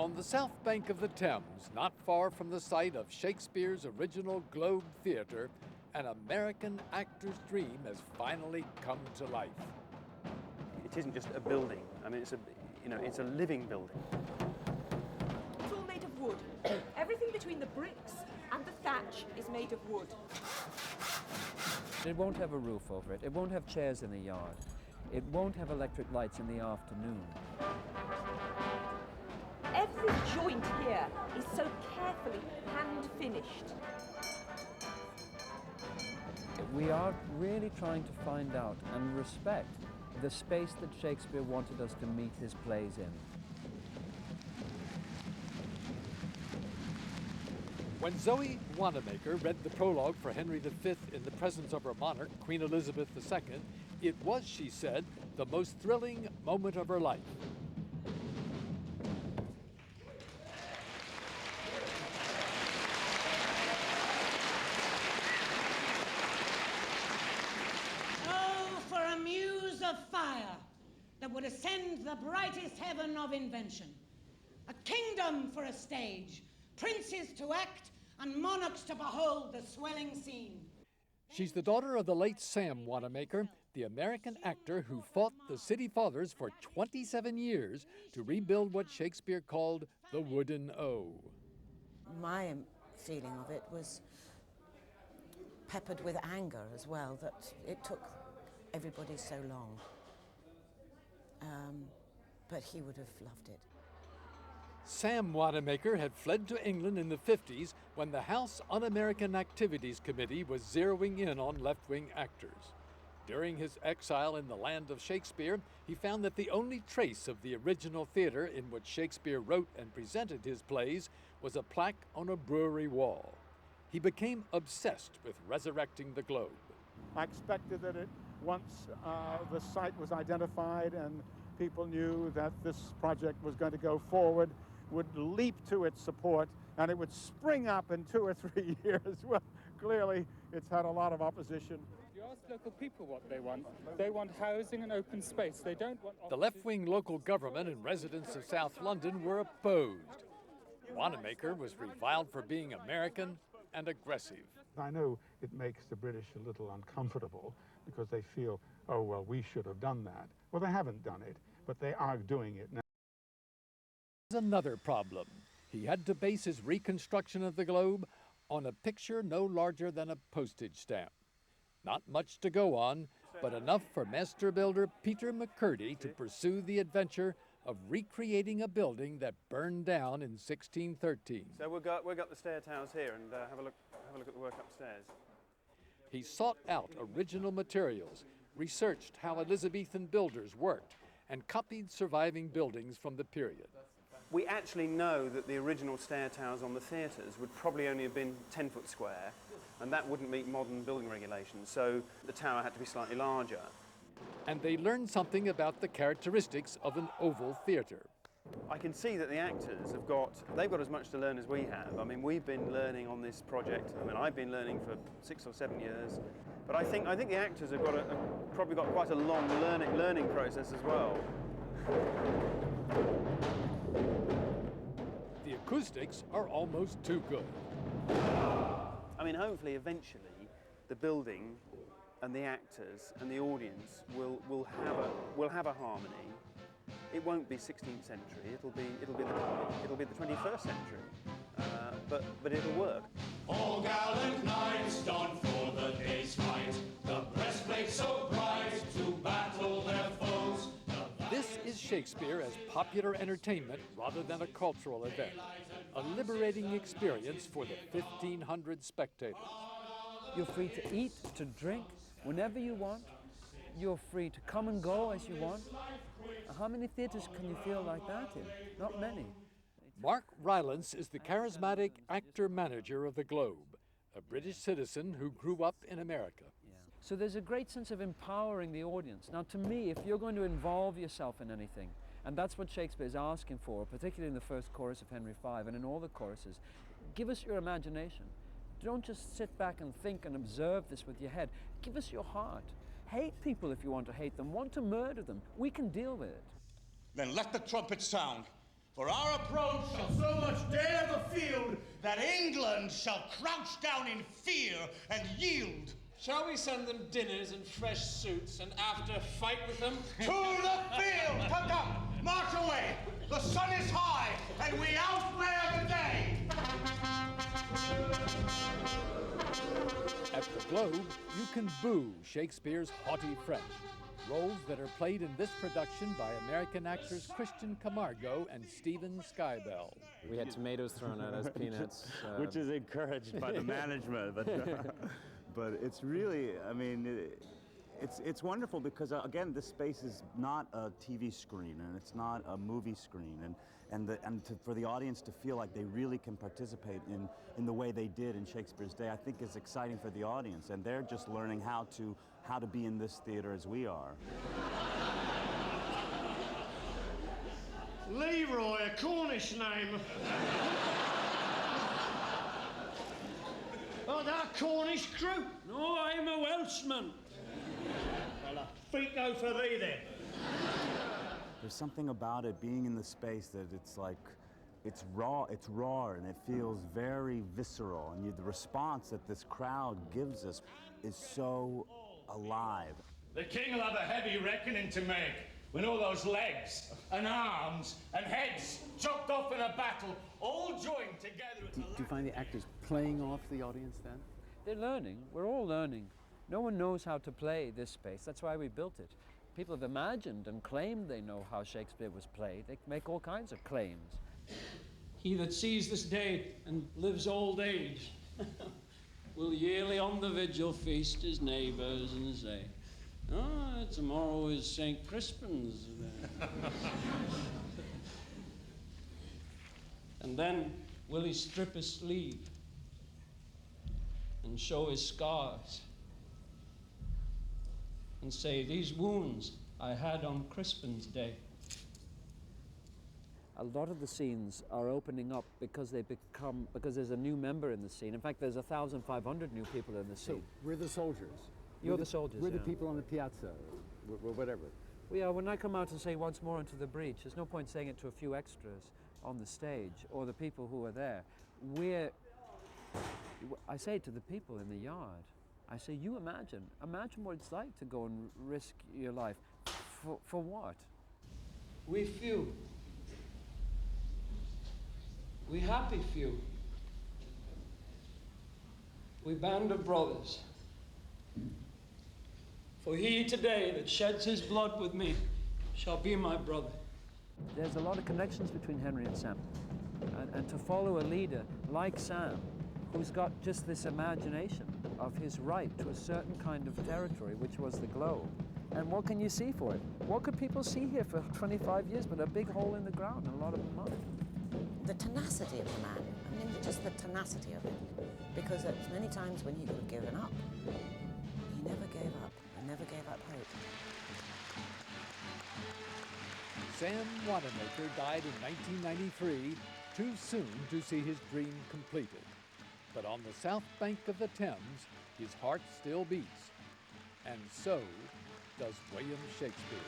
On the south bank of the Thames, not far from the site of Shakespeare's original Globe Theatre, an American actor's dream has finally come to life. It isn't just a building. I mean, it's a living building. It's all made of wood. Everything between the bricks and the thatch is made of wood. It won't have a roof over it. It won't have chairs in the yard. It won't have electric lights in the afternoon. Every joint here is so carefully hand-finished. We are really trying to find out and respect the space that Shakespeare wanted us to meet his plays in. When Zoe Wanamaker read the prologue for Henry V in the presence of her monarch, Queen Elizabeth II, it was, she said, the most thrilling moment of her life. Oh, for a muse of fire that would ascend the brightest heaven of invention. A kingdom for a stage, princes to act, and monarchs to behold the swelling scene. She's the daughter of the late Sam Wanamaker, the American actor who fought the City Fathers for 27 years to rebuild what Shakespeare called the Wooden O. My feeling of it was peppered with anger as well, that it took everybody so long. But he would have loved it. Sam Wanamaker had fled to England in the 50s when the House Un-American Activities Committee was zeroing in on left-wing actors. During his exile in the land of Shakespeare, he found that the only trace of the original theater in which Shakespeare wrote and presented his plays was a plaque on a brewery wall. He became obsessed with resurrecting the Globe. I expected that once the site was identified and people knew that this project was going to go forward, would leap to its support, and it would spring up in 2 or 3 years. Well, clearly, it's had a lot of opposition. You ask local people what they want. They want housing and open space. They don't want... The left-wing local government and residents of South London were opposed. Wanamaker was reviled for being American and aggressive. I know it makes the British a little uncomfortable because they feel, oh, well, we should have done that. Well, they haven't done it, but they are doing it now. Another problem. He had to base his reconstruction of the globe on a picture no larger than a postage stamp. Not much to go on, but enough for master builder Peter McCurdy to pursue the adventure of recreating a building that burned down in 1613. So we've got the stair towers here, and have a look at the work upstairs. He sought out original materials, researched how Elizabethan builders worked, and copied surviving buildings from the period. We actually know that the original stair towers on the theatres would probably only have been 10 foot square, and that wouldn't meet modern building regulations, so the tower had to be slightly larger. And they learned something about the characteristics of an oval theatre. I can see that the actors they've got as much to learn as we have. I mean, we've been learning on this project. I mean, I've been learning for 6 or 7 years, but I think the actors have probably got quite a long learning process as well. The acoustics are almost too good. I mean, hopefully, eventually, the building and the actors and the audience will have a harmony. It won't be 16th century. It'll be the 21st century. But it'll work. All gallant knights done for the day's fight, the breastplate so bright to battle their foes. This is Shakespeare as popular entertainment rather than a cultural event. A liberating experience for the 1,500 spectators. You're free to eat, to drink, whenever you want. You're free to come and go as you want. How many theatres can you feel like that in? Not many. Mark Rylance is the charismatic actor-manager of the Globe, a British citizen who grew up in America. So there's a great sense of empowering the audience. Now, to me, if you're going to involve yourself in anything, and that's what Shakespeare is asking for, particularly in the first chorus of Henry V and in all the choruses, give us your imagination. Don't just sit back and think and observe this with your head. Give us your heart. Hate people if you want to hate them. Want to murder them. We can deal with it. Then let the trumpet sound. For our approach shall so much dare the field that England shall crouch down in fear and yield. Shall we send them dinners and fresh suits and after fight with them? To the field! Come, come! March away! The sun is high and we outwear the day! At the Globe, you can boo Shakespeare's haughty French, roles that are played in this production by American actors Christian Camargo and Stephen Skybell. We had tomatoes thrown at us, peanuts. Which is encouraged by the management. But it's really, I mean, it's wonderful because, again, this space is not a TV screen and it's not a movie screen. For the audience to feel like they really can participate in the way they did in Shakespeare's day, I think is exciting for the audience. And they're just learning how to be in this theater as we are. Leroy, a Cornish name. Oh, that Cornish crew? No, I'm a Welshman. Well, a freako for thee then. There's something about it being in the space that it's like, it's raw, and it feels very visceral. And the response that this crowd gives us is so alive. The king will have a heavy reckoning to make when all those legs and arms and heads chopped off in a battle all joined together. Do you find the actors playing off the audience then? They're learning. We're all learning. No one knows how to play this space. That's why we built it. People have imagined and claimed they know how Shakespeare was played. They make all kinds of claims. He that sees this day and lives old age will yearly on the vigil feast his neighbours and say, "Oh, tomorrow is St. Crispin's." And then will he strip his sleeve and show his scars and say, "These wounds I had on Crispin's day." A lot of the scenes are opening up because there's a new member in the scene. In fact, there's 1,500 new people in the scene. So we're the soldiers. You're the soldiers. We're the yeah. people on the piazza, or whatever. We are. When I come out and say once more into the breach, there's no point saying it to a few extras on the stage or the people who are there. I say it to the people in the yard. I say, you imagine what it's like to go and risk your life. For what? We few. We happy few. We band of brothers. For he today that sheds his blood with me shall be my brother. There's a lot of connections between Henry and Sam. And to follow a leader like Sam, who's got just this imagination of his right to a certain kind of territory, which was the Globe. And what can you see for it? What could people see here for 25 years but a big hole in the ground and a lot of money? The tenacity of the man. I mean, just the tenacity of it. Because at many times when he could have given up, he never gave up. He never gave up hope. Sam Wanamaker died in 1993, too soon to see his dream completed. But on the south bank of the Thames, his heart still beats. And so does William Shakespeare.